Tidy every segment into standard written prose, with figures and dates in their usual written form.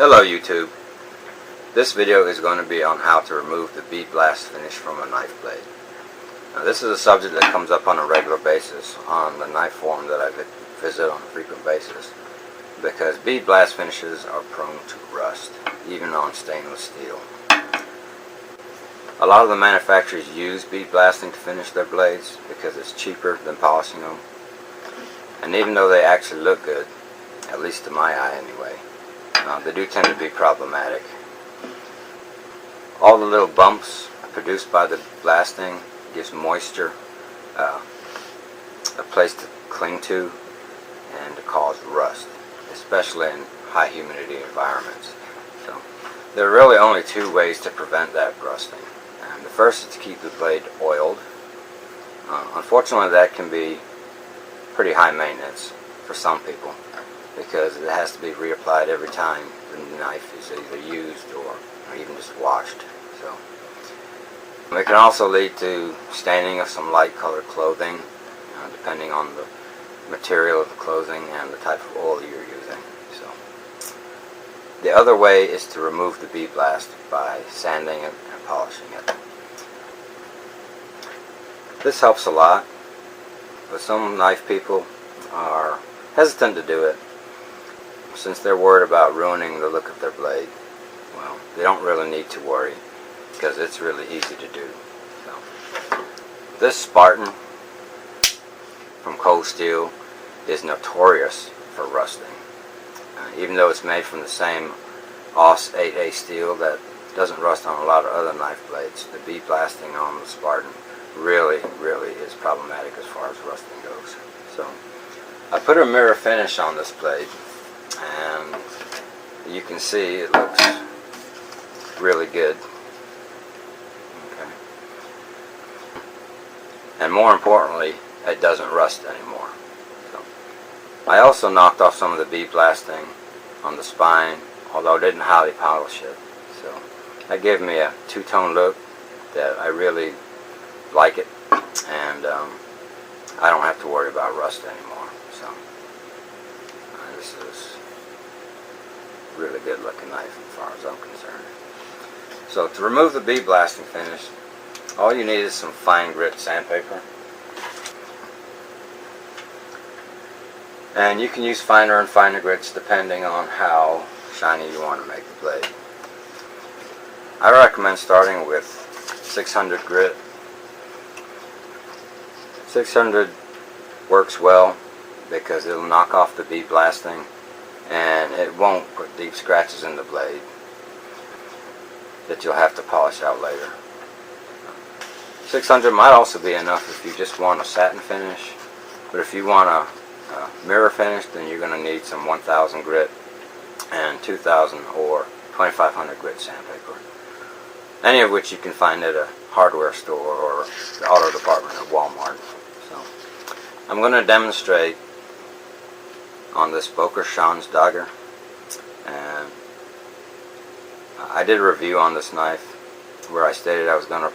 Hello YouTube. This video is going to be on how to remove the bead blast finish from a knife blade. Now, this is a subject that comes up on a regular basis on the knife forum that I visit on a frequent basis, because bead blast finishes are prone to rust, even on stainless steel. A lot of the manufacturers use bead blasting to finish their blades because it's cheaper than polishing them, and even though they actually look good, at least to my eye anyway, they do tend to be problematic. All the little bumps produced by the blasting gives moisture a place to cling to and to cause rust, especially in high humidity environments. So there are really only two ways to prevent that rusting. And the first is to keep the blade oiled. Unfortunately, that can be pretty high maintenance for some people, because it has to be reapplied every time the knife is either used or even just washed. So it can also lead to staining of some light colored clothing, depending on the material of the clothing and the type of oil you're using. So the other way is to remove the bead blast by sanding it and polishing it. This helps a lot, but some knife people are hesitant to do it since they're worried about ruining the look of their blade. Well, they don't really need to worry, because it's really easy to do. So, this Spartan from cold steel is notorious for rusting. Even though it's made from the same AUS 8A steel that doesn't rust on a lot of other knife blades, the bead blasting on the Spartan really is problematic as far as rusting goes. So I put a mirror finish on this blade, and you can see it looks really good. Okay. And more importantly, it doesn't rust anymore. So I also knocked off some of the bead blasting on the spine, although I didn't highly polish it. So that gave me a two-tone look that I really like it, and I don't have to worry about rust anymore. So this is really good looking knife as far as I'm concerned. So to remove the bead blasting finish, all you need is some fine grit sandpaper, and you can use finer and finer grits depending on how shiny you want to make the blade. I recommend starting with 600 grit. 600 works well because it'll knock off the bead blasting and it won't put deep scratches in the blade that you'll have to polish out later. 600 might also be enough if you just want a satin finish, but if you want a mirror finish, then you're going to need some 1000 grit and 2000 or 2500 grit sandpaper, any of which you can find at a hardware store or the auto department at Walmart. So I'm going to demonstrate on this Boker Schanz dagger, and I did a review on this knife where I stated I was going to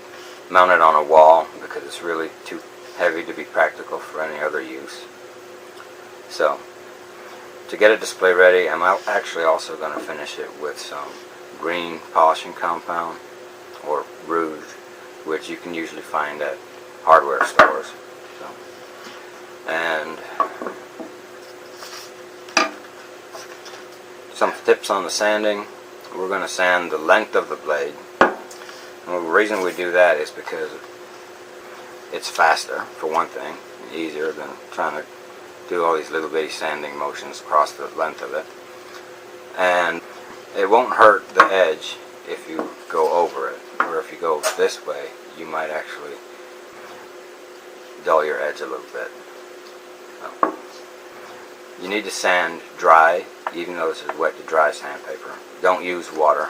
mount it on a wall because it's really too heavy to be practical for any other use. So to get it display ready, I'm actually also going to finish it with some green polishing compound, or rouge, which you can usually find at hardware stores. So, and some tips on the sanding. We're going to sand the length of the blade. And the reason we do that is because it's faster, for one thing, easier than trying to do all these little bitty sanding motions across the length of it. And it won't hurt the edge if you go over it, or if you go this way, you might actually dull your edge a little bit. So, you need to sand dry, even though this is wet to dry sandpaper. Don't use water,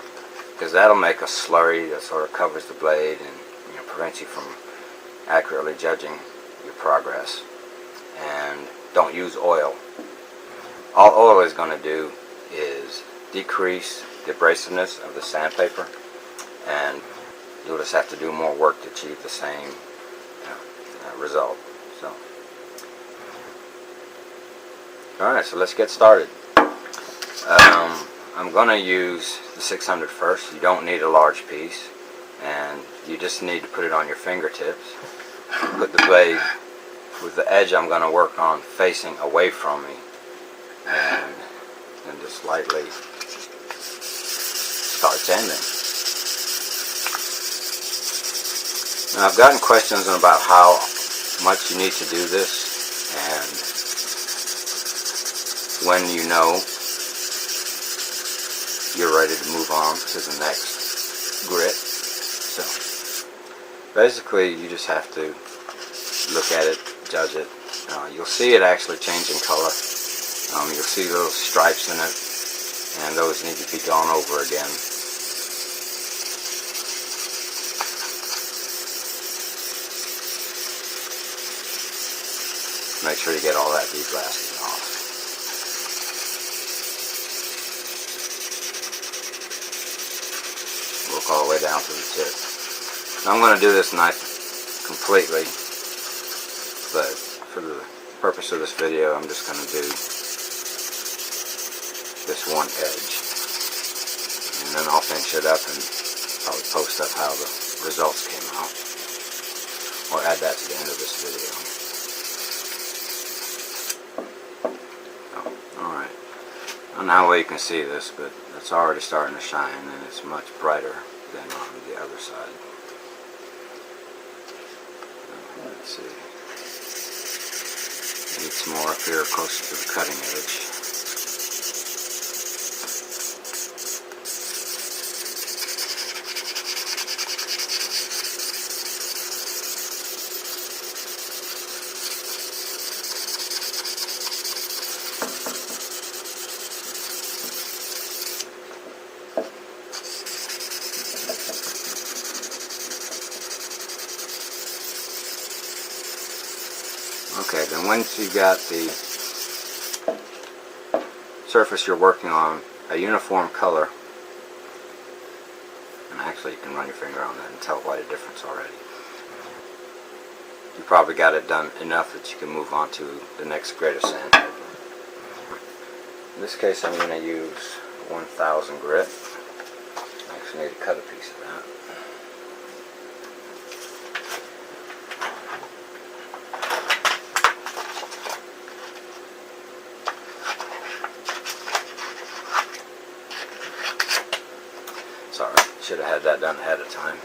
because that'll make a slurry that sort of covers the blade and prevents you from accurately judging your progress. And don't use oil. All oil is going to do is decrease the abrasiveness of the sandpaper, and you'll just have to do more work to achieve the same result. So, alright, so let's get started. I'm going to use the 600 first. You don't need a large piece, and you just need to put it on your fingertips. Put the blade with the edge I'm going to work on facing away from me, and then just lightly starts ending. Now, I've gotten questions about how much you need to do this and when you know you're ready to move on to the next grit. So basically you just have to look at it, judge it. You'll see it actually changing color. You'll see those stripes in it, and those need to be gone over again. Make sure you get all that deblasting off. Work all the way down to the tip. Now I'm going to do this knife completely, but for the purpose of this video I'm just going to do this one edge, and then I'll finish it up and probably post up how the results came out, or add that to the end of this video. Now you can see this, but it's already starting to shine, and it's much brighter than on the other side. Let's see. Need some more up here closer to the cutting edge. Okay, then once you've got the surface you're working on a uniform color, and actually you can run your finger on that and tell quite a difference already. You probably got it done enough that you can move on to the next grade of sandpaper. In this case I'm going to use 1000 grit. I actually need to cut a piece of that. Sorry, should have had that done ahead of time.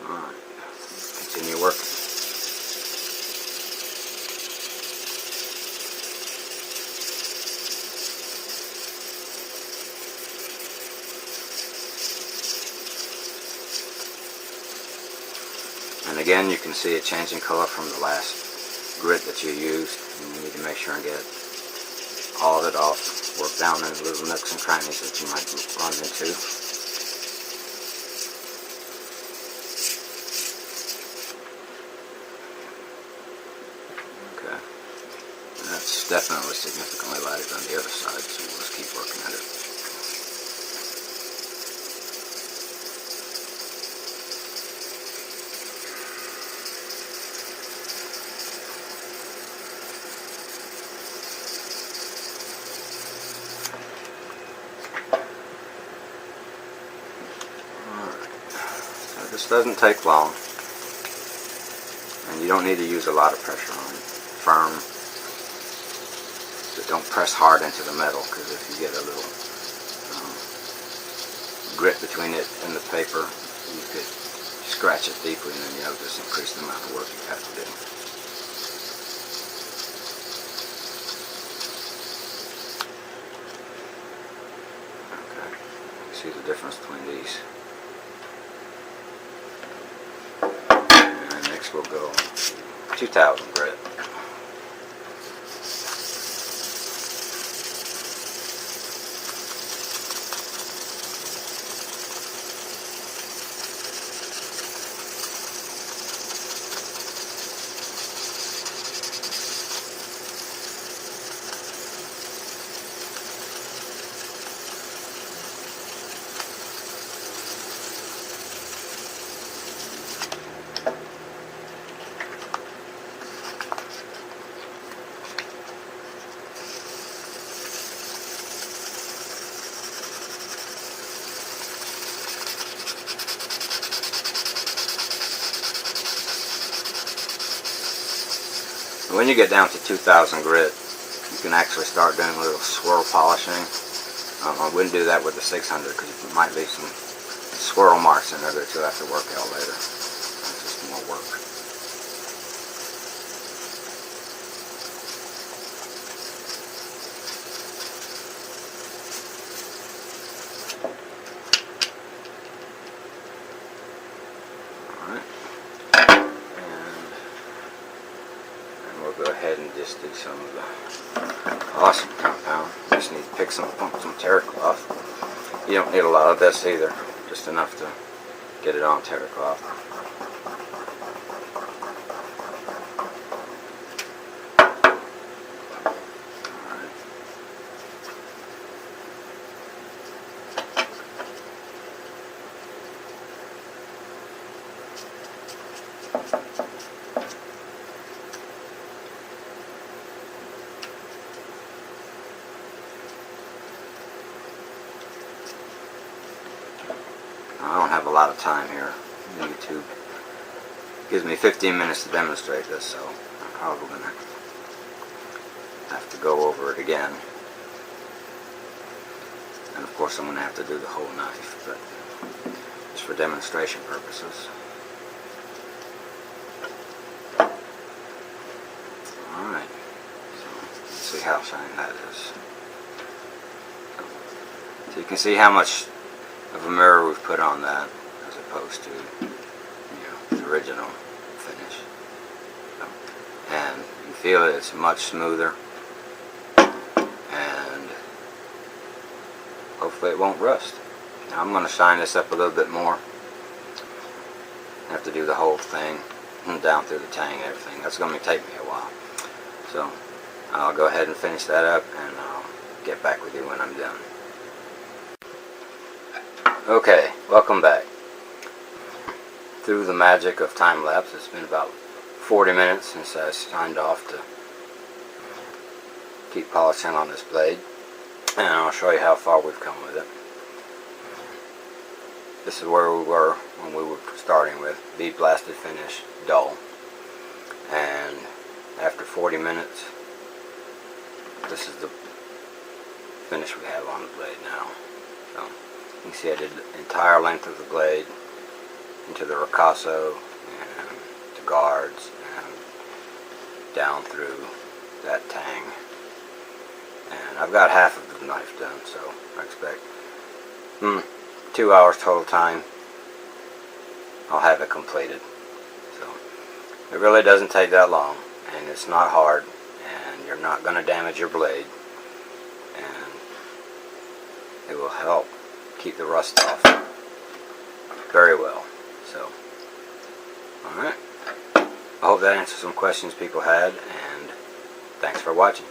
Alright, continue working. And again, you can see it changing color from the last grit that you used. And you need to make sure and get all of it off. Work down in the little nooks and crannies that you might run into. Okay. And that's definitely significantly lighter than the other side, so we'll just keep working at it. This doesn't take long, and you don't need to use a lot of pressure on it. Firm, but don't press hard into the metal, because if you get a little grit between it and the paper, you could scratch it deeply, and then you'll just increase the amount of work you have to do. Okay, you see the difference between these. We'll go 2000 grit. When you get down to 2,000 grit, you can actually start doing a little swirl polishing. I wouldn't do that with the 600 because you might leave some swirl marks in there that you'll have to work out later. That's just more work. Go ahead and just do some of the awesome compound. You just need to pick some terra cloth. You don't need a lot of this either, just enough to get it on terra cloth. I don't have a lot of time here. YouTube gives me 15 minutes to demonstrate this, so I'm probably going to have to go over it again. And of course I'm going to have to do the whole knife, but just for demonstration purposes. Alright, so let's see how shiny that is. So you can see how much of a mirror we've put on that as opposed to, the original finish. So, and you feel it's much smoother, and hopefully it won't rust. Now I'm going to shine this up a little bit more. I have to do the whole thing down through the tang and everything. That's going to take me a while. So I'll go ahead and finish that up, and I'll get back with you when I'm done. Okay, welcome back. Through the magic of time lapse, it's been about 40 minutes since I signed off to keep polishing on this blade, and I'll show you how far we've come with it. This is where we were when we were starting with bead blasted finish, dull, and after 40 minutes, this is the finish we have on the blade now. So, you can see I did the entire length of the blade into the ricasso and the guards and down through that tang. And I've got half of the knife done, so I expect 2 hours total time I'll have it completed. So it really doesn't take that long, and it's not hard, and you're not going to damage your blade, and it will help keep the rust off very well. So, alright, I hope that answers some questions people had, and thanks for watching.